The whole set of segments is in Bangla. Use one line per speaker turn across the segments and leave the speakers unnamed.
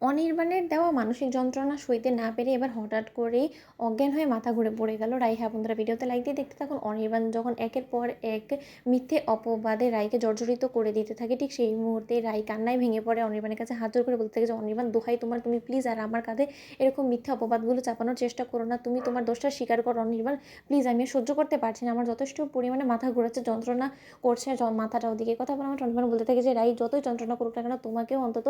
অনির্বাণের দেওয়া মানসিক যন্ত্রণা সইতে না পেরে এবার হঠাৎ করেই অজ্ঞান হয়ে মাথা ঘুরে পড়ে গেল রাই। হ্যাঁ বন্ধুরা, ভিডিওতে লাইক দিয়ে দেখতে থাকুন। অনির্বাণ যখন একের পর এক মিথ্যে অপবাদে রাইকে জর্জরিত করে দিতে থাকে, ঠিক সেই মুহূর্তে রাই কান্নায় ভেঙে পড়ে, অনির্বাণের কাছে হাত জোর করে বলতে থাকে যে অনির্বাণ, দোহাই তোমার, তুমি প্লিজ আর আমার কাঁধে এরকম মিথ্যে অপবাদগুলো চাপানোর চেষ্টা করো না, তুমি তোমার দোষটা স্বীকার করো অনির্বাণ, প্লিজ, আমি আর সহ্য করতে পারছি না, আমার যথেষ্ট পরিমাণে মাথা ঘোরাচ্ছে, যন্ত্রণা করছে মাথাটা। ওদিকে কথা বলে আমার অনির্বাণ বলতে থাকে যে রাই যতই যন্ত্রণা করুক না কেন, তোমাকেও অন্তত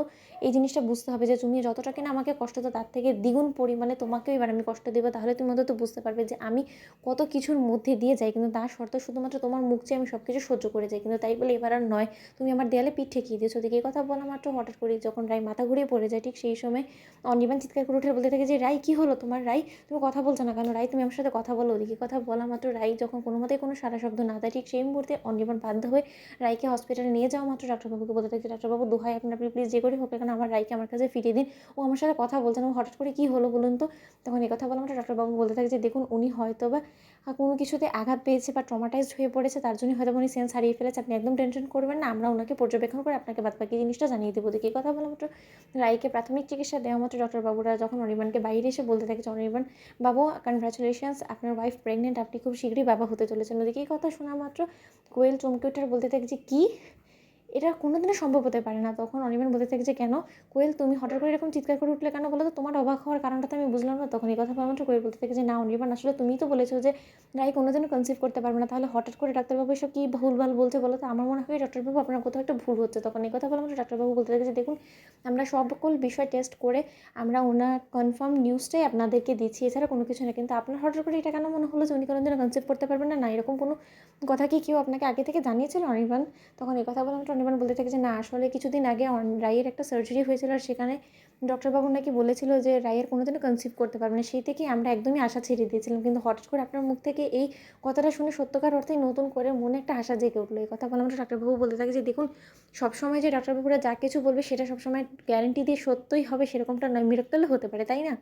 এই জিনিসটা বুঝতে হবে যে তুমি যতটা কিনা আমাকে কষ্ট দাও তার থেকে দ্বিগুণ পরিমাণে তোমাকেও এবার আমি কষ্ট দেবো, তাহলে তুমি অন্তত বুঝতে পারবে যে আমি কত কিছুর মধ্যে দিয়ে যাই, কিন্তু তার শর্ত শুধুমাত্র তোমার মুখ চেয়ে আমি সব কিছু সহ্য করে যাই, কিন্তু তাই বলে এবার আর নয়, তুমি আমার দেয়ালে পিঠ ঠেকিয়ে দিয়েছো। ওদিকে এই কথা বলা মাত্র হঠাৎ করে যখন রাই মাথা ঘুরিয়ে পড়ে যায়, ঠিক সেই সময় অনির্বাণ চিৎকার করে উঠে বলতে থাকে যে রাই, কি হলো তোমার? রাই, তুমি কথা বলছো না কেন? রাই, তুমি আমার সাথে কথা বলো। ওদিকে কথা বলা মাত্র রাই যখন কোনো মতেই কোনো সারা শব্দ না দেয়, ঠিক সেই মুহূর্তে অনির্বাণ বাধ্য হয়ে রাইকে হসপিটালে নিয়ে যাওয়া মাত্র ডাক্তারবাবুকে বলতে থাকে, ডাক্তারবাবু দোহাই আপনি প্লিজ যে করে হোক না আমার রাইকে আমার কাছে ফিরিয়ে দিন, ও আমার সাথে কথা বলছেন, ও হঠাৎ করে কী হলো বলুন তো। তখন এই কথা বলা মাত্র ডাক্তারবাবু বলতে থাকে যে দেখুন, উনি হয়তো বা কোনো কিছুতে আঘাত পেয়েছে বা ট্রমাটাইজড হয়ে পড়েছে, তার জন্য হয়তো উনি সেন্স হারিয়ে ফেলেছে, আপনি একদম টেনশন করবেন না, আমরা ওনাকে পর্যবেক্ষণ করে আপনাকে বাদবাকি জিনিসটা জানিয়ে দেবো। দেখি এই কথা বলা মাত্র রাইকে প্রাথমিক চিকিৎসা দেওয়া মাত্র ডক্টরবাবুরা যখন অনির্বাণকে বাইরে এসে বলতে থাকে যে অনির্বাণ বাবু, কনগ্রাচুলেশনস, আপনার ওয়াইফ প্রেগনেন্ট, আপনি খুব শীঘ্রই বাবা হতে চলেছেন। ওদিকে এই কথা শোনা মাত্র কোয়েল চমকে ওঠার বলতে থাকে যে কী, এটা কোনোদিনও সম্ভব হতে পারে না। তখন অনির্বাণ বলতে থাকে যে কেন কোয়েল, তুমি হঠাৎ করে এরকম চিৎকার করে উঠলে কেন বলো তো, তোমার অবাক হওয়ার কারণটা তো আমি বুঝলাম না। তখন এই কথা বলা মাত্র কোয়েল বলতে থাকে যে না অনির্বাণ, আসলে তুমিই তো বলেছো যে রাই কোনোদিনও কনসিভ করতে পারবে না, তাহলে হঠাৎ করে ডাক্তারবাবু এসব কী ভুলভাল বলছে বলো তো, আমার মনে হয় ডাক্তারবাবু আপনার কোথাও একটা ভুল হচ্ছে। তখন এই কথা বলা মাত্র ডাক্তারবাবু বলতে থাকে যে দেখুন, আমরা সকল বিষয় টেস্ট করে আমরা ওনার কনফার্ম নিউজটাই আপনাদেরকে দিচ্ছি, এছাড়া কোনো কিছু না, কিন্তু আপনার হঠাৎ করে এটা কেন মনে হলো যে উনি কোনোদিনও কনসিভ করতে পারবেন না? না, এরকম কোনো কথা কি কেউ আপনাকে আগে থেকে জানিয়েছিল অনির্বাণ? তখন এই কথা বলে মাত্র অনির্বাণ বলতে থাকে যে না, আসলে কিছুদিন আগে রাইয়ের একটা সার্জারি হয়েছিল, আর সেখানে ডক্টরবাবু নাকি বলেছিল যে রাইয়ের কোনোদিনও কনসিভ করতে পারবে না, সেই থেকেই আমরা একদমই আশা ছেড়ে দিয়েছিলাম, কিন্তু হঠাৎ করে আপনার মুখ থেকে এই কথাটা শুনে সত্যকার অর্থেই নতুন করে মনে একটা আশা জেগে উঠলো। এই কথা বলে আমরা ডাক্তারবাবু বলতে থাকে যে দেখুন, সবসময় যে ডাক্তারবাবুরা যা কিছু বলবে সেটা সবসময় গ্যারেন্টি দিয়ে সত্যই হবে সেরকমটা নয়, মিরাক্কেলও হতে পারে, তাই না?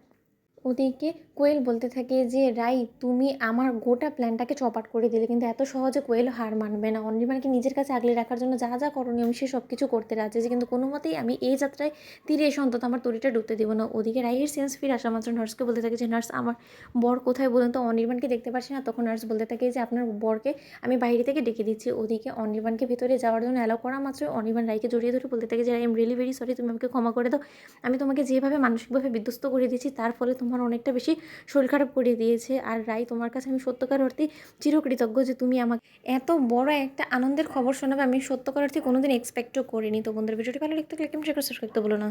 ওদিকে কোয়েল বলতে থাকে যে রাই, তুমি আমার গোটা প্ল্যানটাকে চপাট করে দিলে, কিন্তু এত সহজে কোয়েল হার মানবে না, অনির্বাণকে নিজের কাছে আগলে রাখার জন্য যা যা করণীয় আমি সে সব কিছু করতে রাজি আছে, কিন্তু কোনো মতেই আমি এই যাত্রায় তীরে এসে অন্তত আমার তরিটা ডুবতে দেবো না। ওদিকে রাইয়ের সেন্স ফিরে আসা মাত্র নার্সকে বলতে থাকে যে নার্স, আমার বর কোথায় বলুন তো, অনির্বাণকে দেখতে পাচ্ছি না। তখন নার্স বলতে থাকে যে আপনার বরকে আমি বাইরে থেকে ডেকে দিচ্ছি। ওদিকে অনির্বাণকে ভেতরে যাওয়ার জন্য অ্যালাউ করা মাত্র অনির্বাণ রাইকে জড়িয়ে ধরে বলতে থাকে যে I am really very sorry, তুমি আমাকে ক্ষমা করে দাও, আমি তোমাকে যেভাবে মানসিকভাবে বিধ্বস্ত করে দিয়েছি তার ফলে তোমার অনেকটা বেশি শরীর খারাপ করে দিয়েছে, আর রাই তোমার কাছে আমি সত্যকার অর্থে চিরকৃতজ্ঞ যে তুমি আমাকে এত বড় একটা আনন্দের খবর শোনাবে, আমি সত্যকার অর্থে কোনোদিন এক্সপেক্টও করিনি। তো বন্ধুরা, ভিডিওটি ভালো লাগতে লাইক, সাবস্ক্রাইব করতে বলো না।